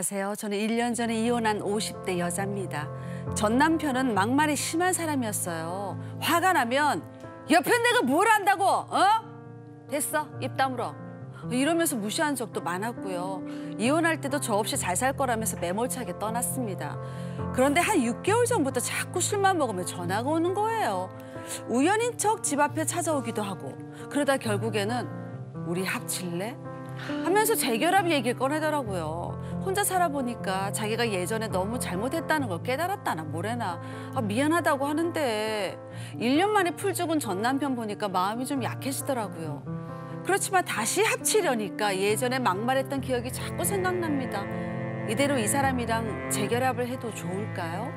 안녕하세요. 저는 1년 전에 이혼한 50대 여자입니다. 전 남편은 막말이 심한 사람이었어요. 화가 나면 옆에 내가 뭘 안다고? 됐어, 입 다물어. 이러면서 무시한 적도 많았고요. 이혼할 때도 저 없이 잘 살 거라면서 매몰차게 떠났습니다. 그런데 한 6개월 전부터 자꾸 술만 먹으면 전화가 오는 거예요. 우연인 척 집 앞에 찾아오기도 하고 그러다 결국에는 우리 합칠래? 하면서 재결합 얘기를 꺼내더라고요. 혼자 살아보니까 자기가 예전에 너무 잘못했다는 걸 깨달았다나 뭐래나 미안하다고 하는데 1년 만에 풀 죽은 전 남편 보니까 마음이 좀 약해지더라고요. 그렇지만 다시 합치려니까 예전에 막말했던 기억이 자꾸 생각납니다. 이대로 이 사람이랑 재결합을 해도 좋을까요?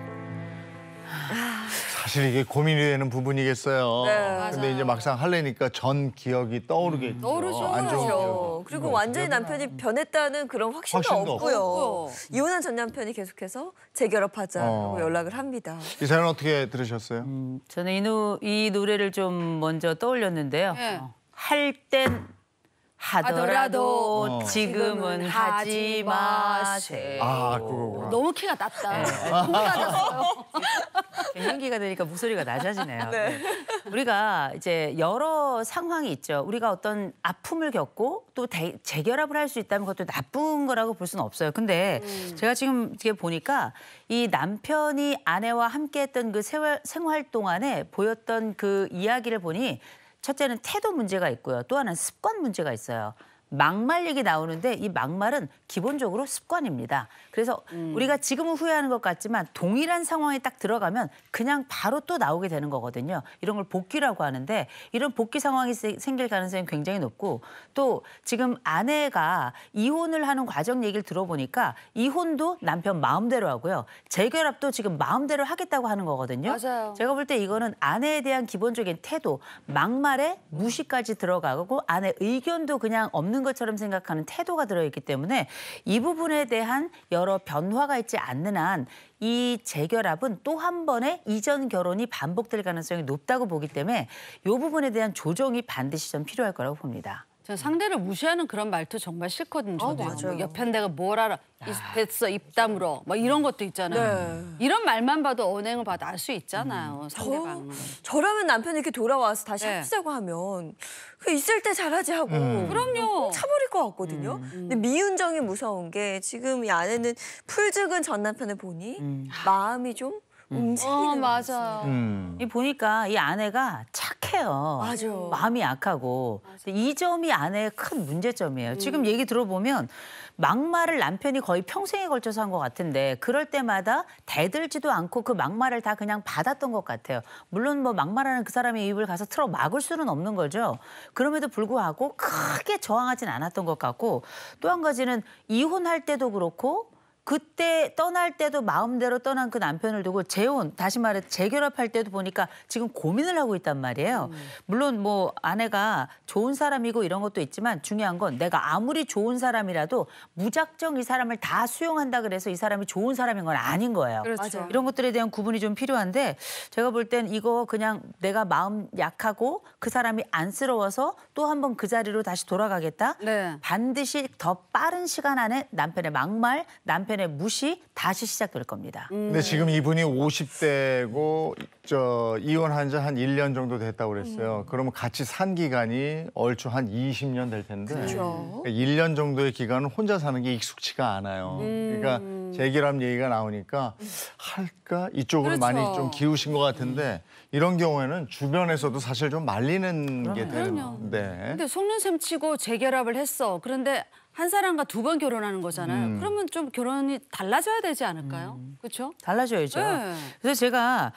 사실 이게 고민이 되는 부분이겠어요. 네. 근데 이제 막상 하려니까 전 기억이 떠오르겠죠. 떠오르죠. 안 좋은 그렇죠. 기억이. 그리고 완전히 남편이 변했다는 그런 확신도 없고요. 없고요. 이혼한 전 남편이 계속해서 재결합하자고 연락을 합니다. 이 사연 어떻게 들으셨어요? 저는 이 노래를 좀 먼저 떠올렸는데요. 네. 할 땐 하더라도 하더라도 지금은 하지 마세요. 아, 그거구나. 너무 키가 낮다. 너무 낮았어요. 갱년기가 되니까 목소리가 낮아지네요. 네. 우리가 이제 여러 상황이 있죠. 우리가 어떤 아픔을 겪고 또 재결합을 할 수 있다면 그것도 나쁜 거라고 볼 수는 없어요. 근데 제가 지금 이렇게 보니까 이 남편이 아내와 함께했던 그 생활 동안에 보였던 그 이야기를 보니 첫째는 태도 문제가 있고요. 또 하나는 습관 문제가 있어요. 막말 얘기 나오는데 이 막말은 기본적으로 습관입니다. 그래서 우리가 지금은 후회하는 것 같지만 동일한 상황에 딱 들어가면 그냥 바로 또 나오게 되는 거거든요. 이런 걸 복귀라고 하는데 이런 복귀 상황이 생길 가능성이 굉장히 높고 또 지금 아내가 이혼을 하는 과정 얘기를 들어보니까 이혼도 남편 마음대로 하고요. 재결합도 지금 마음대로 하겠다고 하는 거거든요. 맞아요. 제가 볼 때 이거는 아내에 대한 기본적인 태도, 막말에 무시까지 들어가고 아내 의견도 그냥 없는 것처럼 생각하는 태도가 들어있기 때문에 이 부분에 대한 여러 변화가 있지 않는 한 이 재결합은 또 한 번의 이전 결혼이 반복될 가능성이 높다고 보기 때문에 이 부분에 대한 조정이 반드시 좀 필요할 거라고 봅니다. 전 상대를 무시하는 그런 말투 정말 싫거든요. 저도요. 맞아요. 뭐 옆에 내가 뭘 알아. 됐어, 입 다물어. 막 이런 것도 있잖아요. 이런 말만 봐도 언행을 봐도 알 수 있잖아요. 상대방은. 저라면 남편이 이렇게 돌아와서 다시 네. 합치자고 하면 그 있을 때 잘하지 하고 그럼요. 차버릴 것 같거든요. 근데 미운정이 무서운 게 지금 이 아내는 풀죽은 전 남편을 보니 마음이 좀 움직이는 거지. 맞아요. 이 보니까 이 아내가 착해요. 맞아. 마음이 약하고. 이 점이 아내의 큰 문제점이에요. 지금 얘기 들어보면 막말을 남편이 거의 평생에 걸쳐서 한 것 같은데 그럴 때마다 대들지도 않고 그 막말을 다 그냥 받았던 것 같아요. 물론 뭐 막말하는 그 사람의 입을 가서 틀어 막을 수는 없는 거죠. 그럼에도 불구하고 크게 저항하진 않았던 것 같고 또 한 가지는 이혼할 때도 그렇고 그때 떠날 때도 마음대로 떠난 그 남편을 두고 재혼, 다시 말해 재결합할 때도 보니까 지금 고민을 하고 있단 말이에요. 물론 뭐 아내가 좋은 사람이고 이런 것도 있지만 중요한 건 내가 아무리 좋은 사람이라도 무작정 이 사람을 다 수용한다 그래서 이 사람이 좋은 사람인 건 아닌 거예요. 그렇죠. 이런 것들에 대한 구분이 좀 필요한데 제가 볼 땐 이거 그냥 내가 마음 약하고 그 사람이 안쓰러워서 또 한 번 그 자리로 다시 돌아가겠다. 네. 반드시 더 빠른 시간 안에 남편의 막말, 남편의 무시 다시 시작될 겁니다. 근데 지금 이분이 50대고 이혼한 지 한 1년 정도 됐다고 그랬어요. 그러면 같이 산 기간이 얼추 한 20년 될 텐데 그렇죠. 1년 정도의 기간은 혼자 사는 게 익숙치가 않아요. 그러니까 재결합 얘기가 나오니까 할까? 이쪽으로 그렇죠. 많이 좀 기우신 것 같은데 이런 경우에는 주변에서도 사실 좀 말리는 게 그럼요. 되는데 근데 속는 셈 치고 재결합을 했어. 그런데 한 사람과 두 번 결혼하는 거잖아요. 그러면 좀 결혼이 달라져야 되지 않을까요? 그렇죠? 달라져야죠. 네. 그래서 제가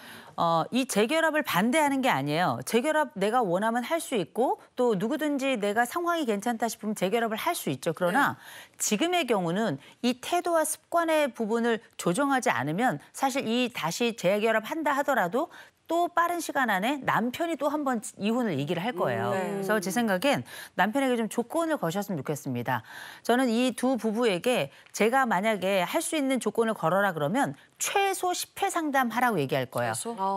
이 재결합을 반대하는 게 아니에요. 재결합 내가 원하면 할 수 있고 또 누구든지 내가 상황이 괜찮다 싶으면 재결합을 할 수 있죠. 그러나 지금의 경우는 이 태도와 습관의 부분을 조정하지 않으면 사실 이 다시 재결합한다 하더라도 또 빠른 시간 안에 남편이 또 한 번 이혼을 얘기를 할 거예요. 그래서 제 생각엔 남편에게 좀 조건을 거셨으면 좋겠습니다. 저는 이 두 부부에게 제가 만약에 할 수 있는 조건을 걸어라 그러면 최소 10회 상담하라고 얘기할 거예요.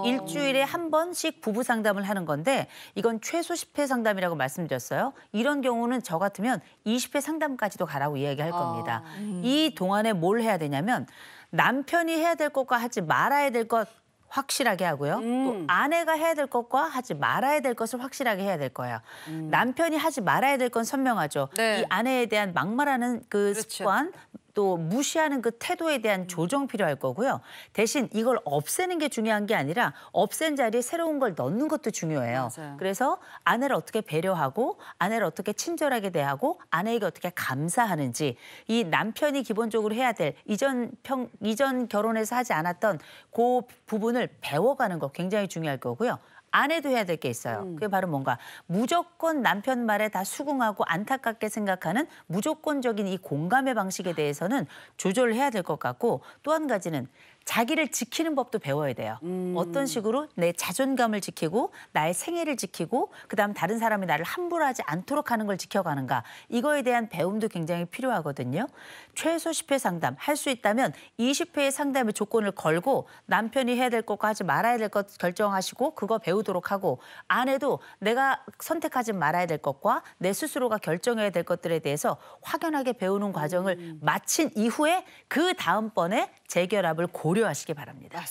일주일에 한 번씩 부부 상담을 하는 건데 이건 최소 10회 상담이라고 말씀드렸어요. 이런 경우는 저 같으면 20회 상담까지도 가라고 이야기할 겁니다. 이 동안에 뭘 해야 되냐면 남편이 해야 될 것과 하지 말아야 될 것 확실하게 하고요. 또 아내가 해야 될 것과 하지 말아야 될 것을 확실하게 해야 될 거예요. 남편이 하지 말아야 될 건 선명하죠. 네. 이 아내에 대한 막말하는 그 그렇죠. 습관, 또 무시하는 그 태도에 대한 조정 필요할 거고요. 대신 이걸 없애는 게 중요한 게 아니라 없앤 자리에 새로운 걸 넣는 것도 중요해요. 맞아요. 그래서 아내를 어떻게 배려하고 아내를 어떻게 친절하게 대하고 아내에게 어떻게 감사하는지 이 남편이 기본적으로 해야 될 이전 결혼에서 하지 않았던 그 부분을 배워가는 거 굉장히 중요할 거고요. 아내도 해야 될 게 있어요. 그게 바로 뭔가 무조건 남편 말에 다 수긍하고 안타깝게 생각하는 무조건적인 이 공감의 방식에 대해서는 조절을 해야 될 것 같고 또 한 가지는 자기를 지키는 법도 배워야 돼요. 어떤 식으로 내 자존감을 지키고 나의 생애를 지키고 그다음 다른 사람이 나를 함부로 하지 않도록 하는 걸 지켜가는가. 이거에 대한 배움도 굉장히 필요하거든요. 최소 10회 상담 할 수 있다면 20회의 상담의 조건을 걸고 남편이 해야 될 것과 하지 말아야 될 것 결정하시고 그거 배우도록 하고 아내도 내가 선택하지 말아야 될 것과 내 스스로가 결정해야 될 것들에 대해서 확연하게 배우는 과정을 마친 이후에 그 다음번에 재결합을 고려하시기 바랍니다.